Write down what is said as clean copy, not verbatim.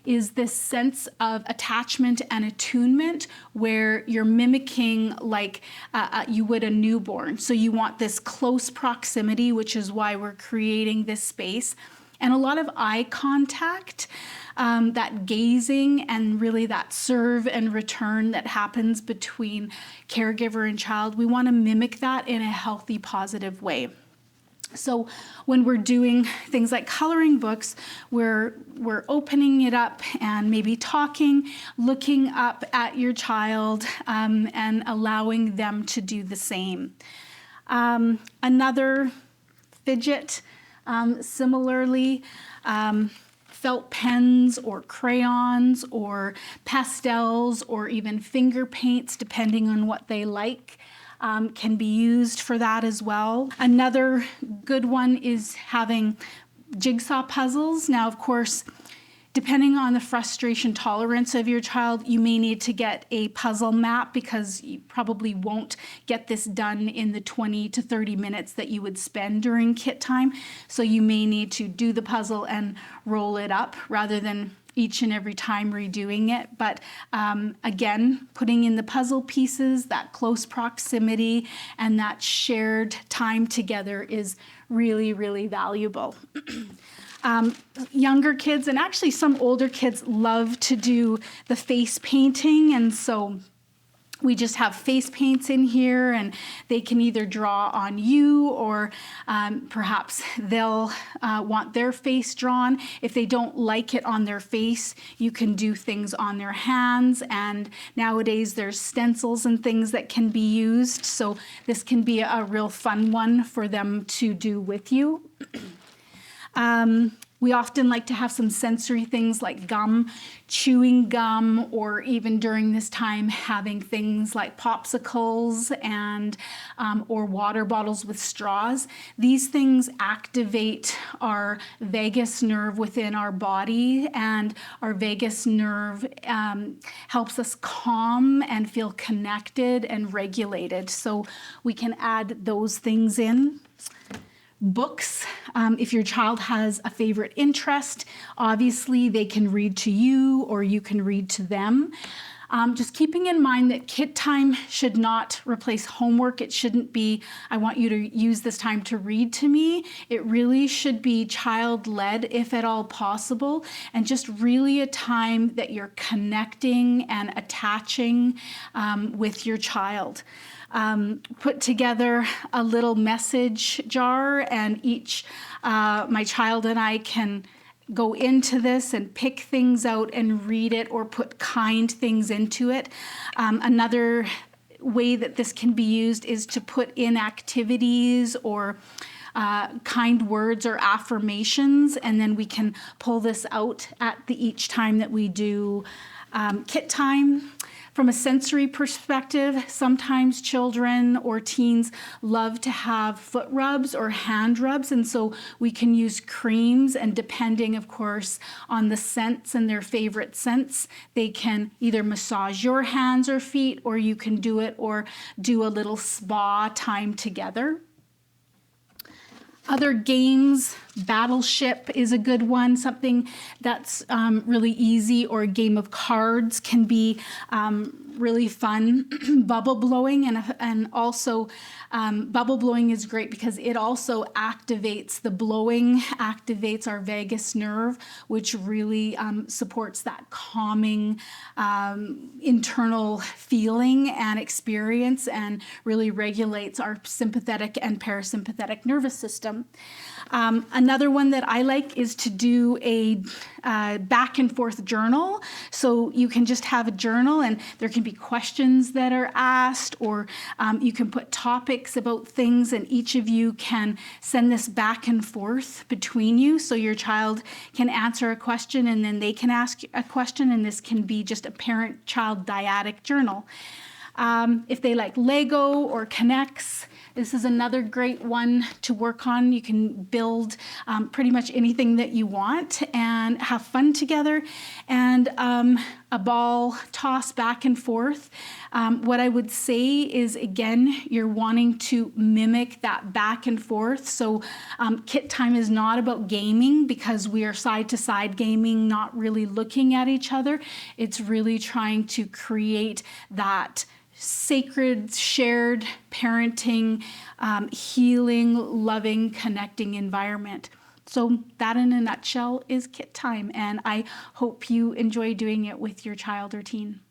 is this sense of attachment and attunement where you're mimicking like you would a newborn. So you want this close proximity, which is why we're creating this space. And a lot of eye contact, that gazing and really that serve and return that happens between caregiver and child. We want to mimic that in a healthy, positive way. So when we're doing things like coloring books, we're opening it up and maybe talking, looking up at your child, and allowing them to do the same. Another fidget, similarly, felt pens or crayons or pastels or even finger paints, depending on what they like. Can be used for that as well. Another good one is having jigsaw puzzles. Now, of course, depending on the frustration tolerance of your child, you may need to get a puzzle map because you probably won't get this done in the 20 to 30 minutes that you would spend during kit time. So you may need to do the puzzle and roll it up rather than each and every time redoing it. But again, putting in the puzzle pieces, that close proximity and that shared time together is really, really valuable. Younger kids and actually some older kids love to do the face painting, and so we just have face paints in here, and they can either draw on you or perhaps they'll want their face drawn. If they don't like it on their face, you can do things on their hands, and nowadays there's stencils and things that can be used, so this can be a real fun one for them to do with you. We often like to have some sensory things like gum, chewing gum, or even during this time having things like popsicles and or water bottles with straws. These things activate our vagus nerve within our body, and our vagus nerve helps us calm and feel connected and regulated. So we can add those things in. Books, if your child has a favorite interest, obviously they can read to you or you can read to them. Just keeping in mind that kit time should not replace homework. It shouldn't be, I want you to use this time to read to me. It really should be child-led if at all possible, and just really a time that you're connecting and attaching with your child. Put together a little message jar, and each, my child and I can go into this and pick things out and read it or put kind things into it. Another way that this can be used is to put in activities or kind words or affirmations, and then we can pull this out at each time that we do kit time. From a sensory perspective, sometimes children or teens love to have foot rubs or hand rubs, and so we can use creams, and depending, of course, on the scents and their favorite scents, they can either massage your hands or feet, or you can do it or do a little spa time together. Other games, Battleship is a good one, something that's really easy, or a game of cards can be really fun. Bubble blowing, and also bubble blowing is great because it also activates, the blowing activates our vagus nerve, which really supports that calming internal feeling and experience, and really regulates our sympathetic and parasympathetic nervous system. Another one that I like is to do a back and forth journal. So you can just have a journal, and there can be questions that are asked, or you can put topics about things, and each of you can send this back and forth between you. So your child can answer a question, and then they can ask a question, and this can be just a parent-child dyadic journal. If they like Lego or Connects, This is another great one to work on. You can build pretty much anything that you want and have fun together. And a ball toss back and forth. What I would say is, again, you're wanting to mimic that back and forth. So kit time is not about gaming, because we are side to side gaming, not really looking at each other. It's really trying to create that sacred, shared parenting, healing, loving, connecting environment. So that in a nutshell is kit time, and I hope you enjoy doing it with your child or teen.